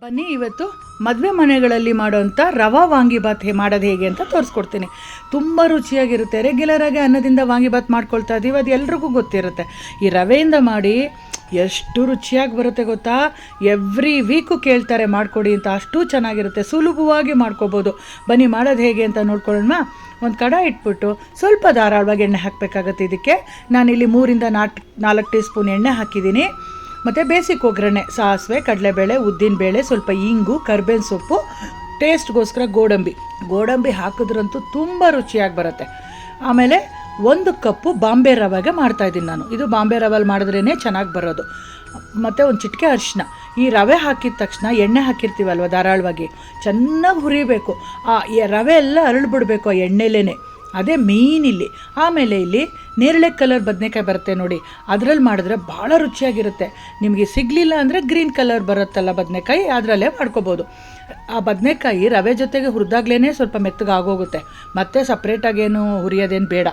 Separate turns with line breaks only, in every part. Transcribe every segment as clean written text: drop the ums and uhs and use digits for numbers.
ಬನ್ನಿ ಇವತ್ತು ಮದುವೆ ಮನೆಗಳಲ್ಲಿ ಮಾಡೋಂಥ ರವಾ ವಾಂಗಿಬಾತ್ ಮಾಡೋದು ಹೇಗೆ ಅಂತ ತೋರಿಸ್ಕೊಡ್ತೀನಿ. ತುಂಬ ರುಚಿಯಾಗಿರುತ್ತೆ. ರೆಗ್ಯುಲರಾಗಿ ಅನ್ನದಿಂದ ವಾಂಗಿಬಾತ್ ಮಾಡ್ಕೊಳ್ತಾ ಇದ್ದೀವಿ, ಅದು ಎಲ್ರಿಗೂ ಗೊತ್ತಿರುತ್ತೆ. ಈ ರವೆಯಿಂದ ಮಾಡಿ ಎಷ್ಟು ರುಚಿಯಾಗಿ ಬರುತ್ತೆ ಗೊತ್ತಾ. ಎವ್ರಿ ವೀಕು ಕೇಳ್ತಾರೆ ಮಾಡಿಕೊಡಿ ಅಂತ, ಅಷ್ಟು ಚೆನ್ನಾಗಿರುತ್ತೆ. ಸುಲಭವಾಗಿ ಮಾಡ್ಕೋಬೋದು. ಬನ್ನಿ ಮಾಡೋದು ಹೇಗೆ ಅಂತ ನೋಡ್ಕೊಳ್ಳೋಣ. ಒಂದು ಕಡಾಯಿ ಇಟ್ಬಿಟ್ಟು ಸ್ವಲ್ಪ ಧಾರಾಳವಾಗಿ ಎಣ್ಣೆ ಹಾಕಬೇಕಾಗತ್ತೆ. ಇದಕ್ಕೆ ನಾನಿಲ್ಲಿ 3-4 ಟೀ ಸ್ಪೂನ್ ಎಣ್ಣೆ ಹಾಕಿದ್ದೀನಿ. ಮತ್ತು ಬೇಸಿಕ್ ಒಗ್ಗರಣೆ, ಸಾಸಿವೆ, ಕಡಲೆಬೇಳೆ, ಉದ್ದಿನಬೇಳೆ, ಸ್ವಲ್ಪ ಇಂಗು, ಕರ್ಬೇವಿನ ಸೊಪ್ಪು, ಟೇಸ್ಟ್ಗೋಸ್ಕರ ಗೋಡಂಬಿ ಹಾಕಿದ್ರಂತೂ ತುಂಬ ರುಚಿಯಾಗಿ ಬರುತ್ತೆ. ಆಮೇಲೆ 1 ಕಪ್ಪು ಬಾಂಬೆ ರವೆಗೆ ಮಾಡ್ತಾಯಿದ್ದೀನಿ ನಾನು. ಇದು ಬಾಂಬೆ ರವೆಲ್ಲಿ ಮಾಡಿದ್ರೇ ಚೆನ್ನಾಗಿ ಬರೋದು. ಮತ್ತು ಒಂದು ಚಿಟಿಕೆ ಅರಿಶಿನ. ಈ ರವೆ ಹಾಕಿದ ತಕ್ಷಣ ಎಣ್ಣೆ ಹಾಕಿರ್ತೀವಲ್ವ ಧಾರಾಳವಾಗಿ, ಚೆನ್ನಾಗಿ ಹುರಿಬೇಕು. ಆ ರವೆ ಎಲ್ಲ ಅರಳಿಬಿಡ್ಬೇಕು ಆ ಎಣ್ಣೆಲೇ, ಅದೇ ಮೇನ್ ಇಲ್ಲಿ. ಆಮೇಲೆ ಇಲ್ಲಿ ನೇರಳೆ ಕಲರ್ ಬದನೆಕಾಯಿ ಬರುತ್ತೆ ನೋಡಿ, ಅದರಲ್ಲಿ ಮಾಡಿದ್ರೆ ಭಾಳ ರುಚಿಯಾಗಿರುತ್ತೆ. ನಿಮಗೆ ಸಿಗಲಿಲ್ಲ ಅಂದರೆ ಗ್ರೀನ್ ಕಲರ್ ಬರುತ್ತಲ್ಲ ಬದನೆಕಾಯಿ, ಅದರಲ್ಲೇ ಮಾಡ್ಕೋಬೋದು. ಆ ಬದನೆಕಾಯಿ ರವೆ ಜೊತೆಗೆ ಹುರಿದಾಗ್ಲೇ ಸ್ವಲ್ಪ ಮೆತ್ತಗೆ ಆಗೋಗುತ್ತೆ. ಮತ್ತು ಸಪ್ರೇಟಾಗೇನು ಹುರಿಯೋದೇನು ಬೇಡ.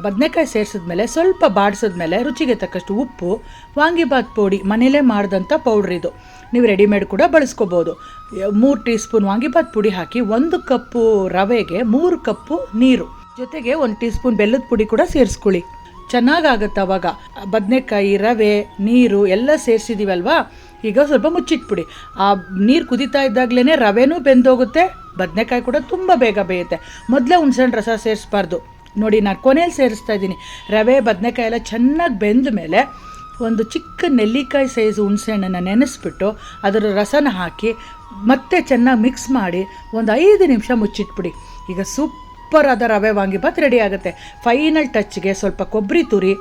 ಬದನೆಕಾಯಿ ಸೇರಿಸಿದ್ಮೇಲೆ ಸ್ವಲ್ಪ ಬಾಡಿಸಿದ್ಮೇಲೆ ರುಚಿಗೆ ತಕ್ಕಷ್ಟು ಉಪ್ಪು, ವಾಂಗಿಬಾತ್ ಪುಡಿ ಮನೇಲೇ ಮಾಡಿದಂಥ ಪೌಡ್ರ್ ಇದು, ನೀವು ರೆಡಿಮೇಡ್ ಕೂಡ ಬಳಸ್ಕೋಬೋದು. 3 ಟೀ ಸ್ಪೂನ್ ವಾಂಗಿಬಾತ್ ಪುಡಿ ಹಾಕಿ 1 ಕಪ್ಪು ರವೆಗೆ 3 ಕಪ್ಪು ನೀರು, ಜೊತೆಗೆ 1 ಟೀ ಸ್ಪೂನ್ ಬೆಲ್ಲದ ಪುಡಿ ಕೂಡ ಸೇರಿಸ್ಕೊಳ್ಳಿ. ಚೆನ್ನಾಗಾಗುತ್ತೆ ಅವಾಗ. ಬದನೆಕಾಯಿ, ರವೆ, ನೀರು ಎಲ್ಲ ಸೇರಿಸಿದ್ದೀವಲ್ವಾ, ಈಗ ಸ್ವಲ್ಪ ಮುಚ್ಚಿಟ್ಬಿಡಿ. ಆ ನೀರು ಕುದೀತಾ ಇದ್ದಾಗಲೇ ರವೆನೂ ಬೆಂದೋಗುತ್ತೆ, ಬದನೆಕಾಯಿ ಕೂಡ ತುಂಬ ಬೇಗ ಬೇಯುತ್ತೆ. ಮೊದಲೇ ಹುಣಸೆಹಣ್ಣು ರಸ ಸೇರಿಸ್ಬಾರ್ದು ನೋಡಿ, ನಾನು ಕೊನೆಯಲ್ಲಿ ಸೇರಿಸ್ತಾ ಇದ್ದೀನಿ. ರವೆ ಬದನೆಕಾಯಿ ಎಲ್ಲ ಚೆನ್ನಾಗಿ ಬೆಂದ ಮೇಲೆ ಒಂದು ಚಿಕ್ಕ ನೆಲ್ಲಿಕಾಯಿ ಸೈಜ್ ಹುಣಸೆಹಣ್ಣನ್ನು ನೆನೆಸ್ಬಿಟ್ಟು ಅದರ ರಸನ ಹಾಕಿ ಮತ್ತೆ ಚೆನ್ನಾಗಿ ಮಿಕ್ಸ್ ಮಾಡಿ ಒಂದು 5 ನಿಮಿಷ ಮುಚ್ಚಿಟ್ಬಿಡಿ. ಈಗ ಸೂಪರ್ ಆದ ರವೆ ವಾಂಗಿಬಾತ್ ರೆಡಿ ಆಗುತ್ತೆ. ಫೈನಲ್ ಟಚ್ಗೆ ಸ್ವಲ್ಪ ಕೊಬ್ಬರಿ ತುರಿ,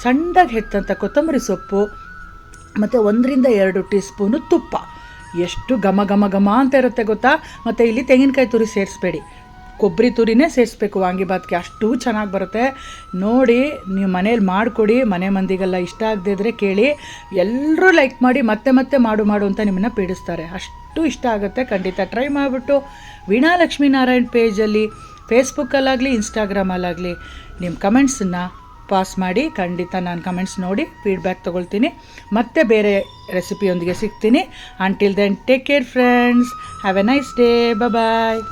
ಸಣ್ಣದಾಗಿ ಹೆಚ್ಚಂಥ ಕೊತ್ತಂಬರಿ ಸೊಪ್ಪು ಮತ್ತು 1-2 ಟೀ ಸ್ಪೂನು ತುಪ್ಪ. ಎಷ್ಟು ಘಮ ಅಂತ ಇರುತ್ತೆ ಗೊತ್ತಾ. ಮತ್ತು ಇಲ್ಲಿ ತೆಂಗಿನಕಾಯಿ ತುರಿ ಸೇರಿಸ್ಬೇಡಿ, ಕೊಬ್ಬರಿ ತುರಿನೇ ಸೇರಿಸ್ಬೇಕು ವಾಂಗಿಬಾತ್ಗೆ, ಅಷ್ಟು ಚೆನ್ನಾಗಿ ಬರುತ್ತೆ. ನೋಡಿ, ನೀವು ಮನೇಲಿ ಮಾಡಿಕೊಡಿ. ಮನೆ ಮಂದಿಗೆಲ್ಲ ಇಷ್ಟ ಆಗದೇ ಇದ್ದರೆ ಕೇಳಿ, ಎಲ್ಲರೂ ಲೈಕ್ ಮಾಡಿ ಮತ್ತೆ ಮಾಡು ಅಂತ ನಿಮ್ಮನ್ನು ಪೀಡಿಸ್ತಾರೆ. ಅಷ್ಟು ಇಷ್ಟ ಆಗುತ್ತೆ. ಖಂಡಿತ ಟ್ರೈ ಮಾಡಿಬಿಟ್ಟು ವೀಣಾ ಲಕ್ಷ್ಮೀನಾರಾಯಣ್ ಪೇಜಲ್ಲಿ, ಫೇಸ್ಬುಕ್ಕಲ್ಲಾಗಲಿ ಇನ್ಸ್ಟಾಗ್ರಾಮಲ್ಲಾಗಲಿ ನಿಮ್ಮ ಕಮೆಂಟ್ಸನ್ನು ಪಾಸ್ ಮಾಡಿ. ಖಂಡಿತ ನಾನು ಕಮೆಂಟ್ಸ್ ನೋಡಿ ಫೀಡ್ಬ್ಯಾಕ್ ತೊಗೊಳ್ತೀನಿ. ಮತ್ತೆ ಬೇರೆ ರೆಸಿಪಿಯೊಂದಿಗೆ ಸಿಗ್ತೀನಿ. Until then take care friends, have a nice day, bye.